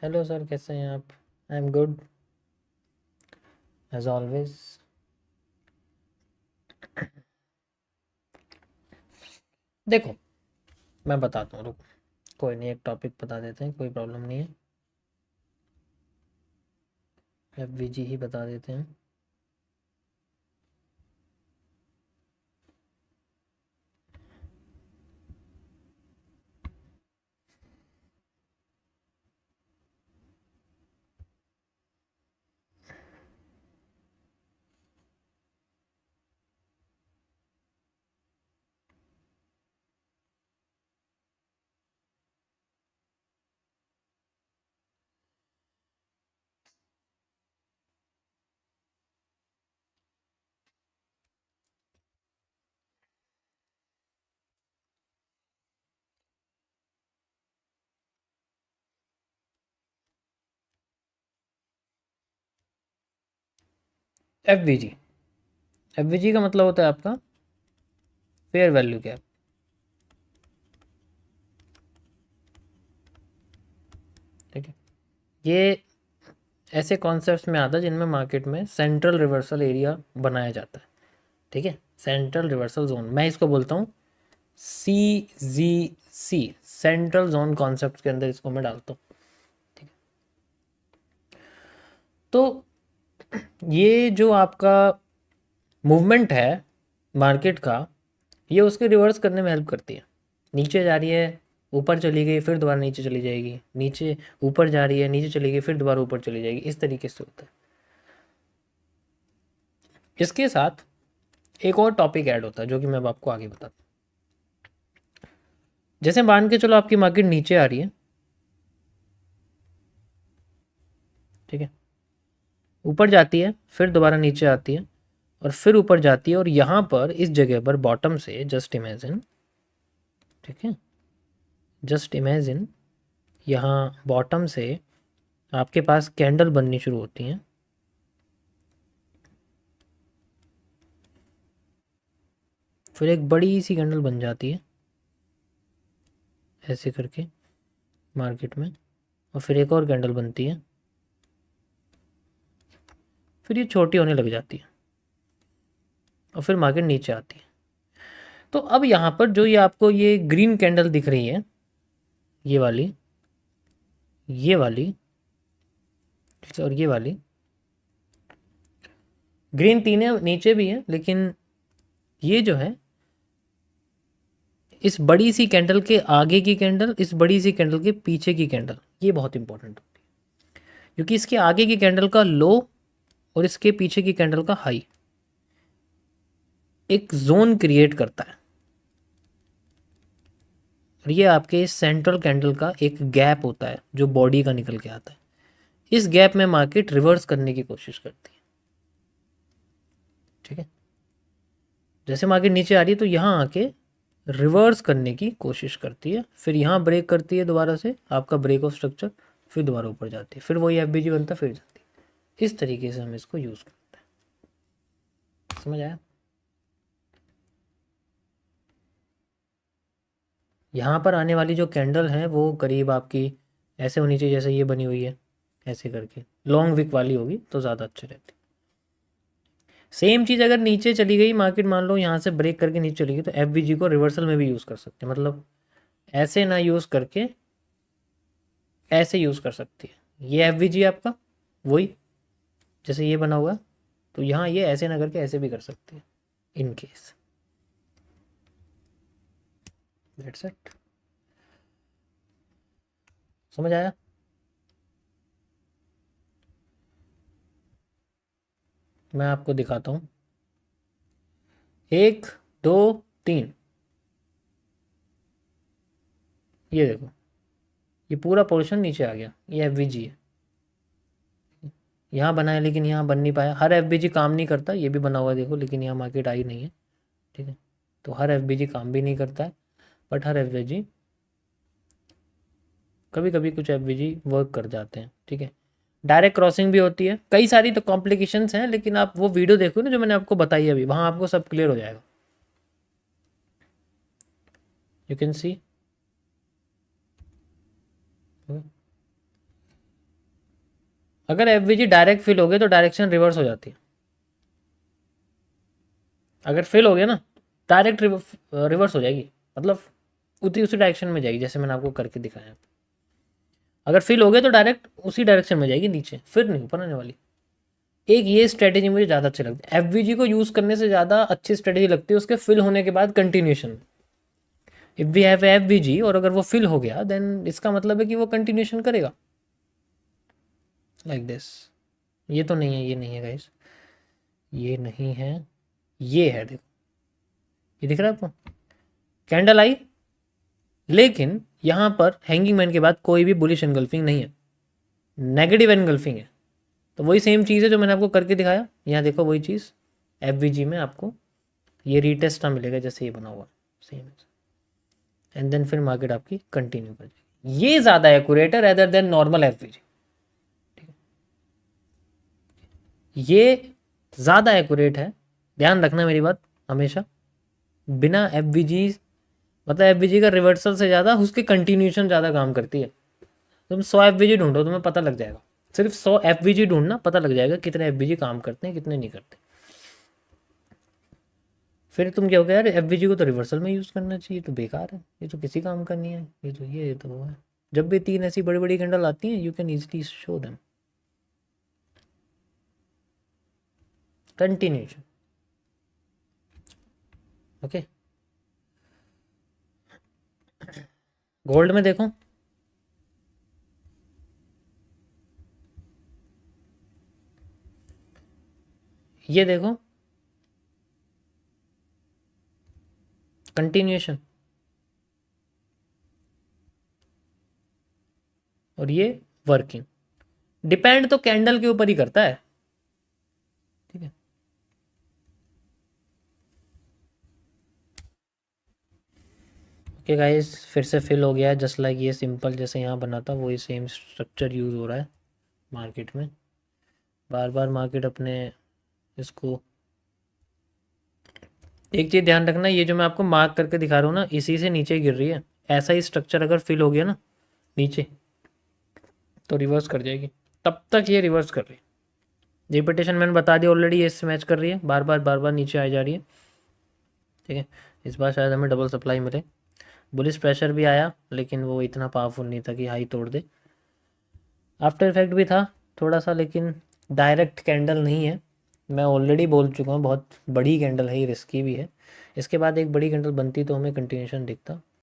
Hello sir, कैसे हैं आप? I am good as always. देखो, मैं बताता हूँ, रुको। कोई नहीं, एक टॉपिक बता देते हैं, कोई प्रॉब्लम नहीं है। एफवीजी ही बता देते हैं। एफवीजी एफवीजी का मतलब होता है आपका फेयर वैल्यू गैप। ठीक है, ये ऐसे कॉन्सेप्ट्स में आता है जिनमें मार्केट में सेंट्रल रिवर्सल एरिया बनाया जाता है। ठीक है, सेंट्रल रिवर्सल जोन, मैं इसको बोलता हूँ CZC, सेंट्रल जोन कॉन्सेप्ट के अंदर इसको मैं डालता हूँ। ठीक है, तो ये जो आपका मूवमेंट है मार्केट का, ये उसके रिवर्स करने में हेल्प करती है। नीचे जा रही है, ऊपर चली गई, फिर दोबारा नीचे चली जाएगी, नीचे ऊपर जा रही है, नीचे चली गई, फिर दोबारा ऊपर चली जाएगी, इस तरीके से होता है। इसके साथ एक और टॉपिक ऐड होता है जो कि मैं अब आपको आगे बताता हूँ। जैसे मान के चलो आपकी मार्केट नीचे आ रही है, ठीक है, ऊपर जाती है, फिर दोबारा नीचे आती है, और फिर ऊपर जाती है, और यहाँ पर इस जगह पर बॉटम से जस्ट इमेजिन, ठीक है, जस्ट इमेजिन यहाँ बॉटम से आपके पास कैंडल बननी शुरू होती हैं। फिर एक बड़ी सी कैंडल बन जाती है ऐसे करके मार्केट में, और फिर एक और कैंडल बनती है, फिर ये छोटी होने लग जाती है, और फिर मार्केट नीचे आती है। तो अब यहाँ पर जो ये आपको ये ग्रीन कैंडल दिख रही है, ये वाली, ये वाली, और ये वाली, ग्रीन तीन है, नीचे भी है, लेकिन ये जो है इस बड़ी सी कैंडल के आगे की कैंडल, इस बड़ी सी कैंडल के पीछे की कैंडल, ये बहुत इंपॉर्टेंट होती है, क्योंकि इसके आगे की कैंडल का लो और इसके पीछे की कैंडल का हाई एक जोन क्रिएट करता है, और ये आपके सेंट्रल कैंडल का एक गैप होता है जो बॉडी का निकल के आता है। इस गैप में मार्केट रिवर्स करने की कोशिश करती है। ठीक है, जैसे मार्केट नीचे आ रही है तो यहाँ आके रिवर्स करने की कोशिश करती है, फिर यहाँ ब्रेक करती है दोबारा से, आपका ब्रेक ऑफ स्ट्रक्चर, फिर दोबारा ऊपर जाती है, फिर वही एफबीजी बनता है, फिर जाती है। इस तरीके से हम इसको यूज़ करते हैं। समझ आया? यहाँ पर आने वाली जो कैंडल है वो करीब आपकी ऐसे होनी चाहिए जैसे ये बनी हुई है, ऐसे करके लॉन्ग विक वाली होगी तो ज़्यादा अच्छी रहती। सेम चीज़ अगर नीचे चली गई मार्केट, मान लो यहाँ से ब्रेक करके नीचे चली गई, तो एफबीजी को रिवर्सल में भी यूज़ कर सकते हैं। मतलब ऐसे ना यूज़ करके ऐसे यूज़ कर सकती है। ये एफबीजी आपका वही, जैसे ये बना हुआ है, तो यहाँ ये ऐसे ना करके ऐसे भी कर सकती है इन केस। That's it. समझ आया? मैं आपको दिखाता हूँ, एक, दो, तीन, ये देखो, ये पूरा पोर्शन नीचे आ गया, ये एफबीजी है। यहाँ बना है लेकिन यहाँ बन नहीं पाया। हर एफबीजी काम नहीं करता, ये भी बना हुआ है देखो, लेकिन यहाँ मार्केट आई नहीं है। ठीक है, तो हर एफबीजी काम भी नहीं करता है, बट हर एफबीजी, कभी कभी कुछ एफबीजी वर्क कर जाते हैं। ठीक है, डायरेक्ट क्रॉसिंग भी होती है, कई सारी तो कॉम्प्लिकेशंस हैं, लेकिन आप वो वीडियो देखो ना जो मैंने आपको बताई अभी, वहाँ आपको सब क्लियर हो जाएगा। You can see. अगर एफवीजी डायरेक्ट फिल हो गया तो डायरेक्शन रिवर्स हो जाती है। अगर फिल हो गया ना डायरेक्ट रिवर्स हो जाएगी, मतलब उसी उसी डायरेक्शन में जाएगी जैसे मैंने आपको करके दिखाया। अगर फिल हो गया तो डायरेक्ट उसी डायरेक्शन में जाएगी नीचे, फिर नहीं ऊपर आने वाली। एक ये स्ट्रेटेजी मुझे ज़्यादा अच्छी लगती है, एफवीजी को यूज़ करने से ज़्यादा अच्छी स्ट्रेटेजी लगती है उसके फिल होने के बाद continuation. If we have FVG और अगर वो फिल हो गया देन इसका मतलब है कि वो कंटिन्यूशन करेगा लाइक दिस। ये तो नहीं है, ये नहीं है गाइस, ये नहीं है, ये है, देखो ये दिख रहा है आपको, कैंडल आई, लेकिन यहां पर हैंगिंग मैन के बाद कोई भी बुलिश एनगल्फिंग नहीं है, नेगेटिव एनगल्फिंग है। तो वही सेम चीज़ है जो मैंने आपको करके दिखाया, यहाँ देखो वही चीज़ एफवीजी में आपको ये रीटेस्ट ना मिलेगा जैसे ये बना हुआ सेम, एंड देन फिर मार्केट आपकी कंटिन्यू कर जाएगी। ये ज़्यादा एक्यूरेट है रेदर देन नॉर्मल एफवीजी, ये ज़्यादा एक्यूरेट है, ध्यान रखना मेरी बात हमेशा। बिना एफवीजी मतलब एफवीजी का रिवर्सल से ज़्यादा उसकी कंटिन्यूशन ज़्यादा काम करती है। तुम 100 एफवीजी ढूंढो तुम्हें पता लग जाएगा, सिर्फ 100 एफवीजी ढूंढना पता लग जाएगा कितने एफवीजी काम करते हैं कितने नहीं करते। फिर तुम क्या हो गया यार एफवीजी को तो रिवर्सल में यूज़ करना चाहिए, तो बेकार है, ये तो किसी काम का नहीं है, ये तो वो है। जब भी तीन ऐसी बड़ी बड़ी कैंडल आती हैं you can easily show them continuation. Okay, gold में देखो, ये देखो कंटिन्यूशन, और ये वर्किंग। डिपेंड तो कैंडल के ऊपर ही करता है, ठीक है। ओके गाइस, फिर से फिल हो गया है जस्ट लाइक ये सिंपल जैसे यहाँ बना था वही सेम स्ट्रक्चर यूज़ हो रहा है मार्केट में। बार बार मार्केट अपने इसको, एक चीज़ ध्यान रखना, ये जो मैं आपको मार्क करके दिखा रहा हूँ ना इसी से नीचे गिर रही है, ऐसा ही स्ट्रक्चर अगर फिल हो गया ना नीचे तो रिवर्स कर जाएगी, तब तक ये रिवर्स कर रही है। रिपीटेशन मैंने बता दिया ऑलरेडी, ये इससे मैच कर रही है, बार बार नीचे आ जा रही है, ठीक है। इस बार शायद हमें डबल सप्लाई मिले, बुलिश प्रेशर भी आया लेकिन वो इतना पावरफुल नहीं था कि हाई तोड़ दे, आफ्टर इफेक्ट भी था थोड़ा सा लेकिन डायरेक्ट कैंडल नहीं है। मैं ऑलरेडी बोल चुका हूँ बहुत बड़ी कैंडल है, ये रिस्की भी है। इसके बाद एक बड़ी कैंडल बनती तो हमें कंटिन्यूशन दिखता।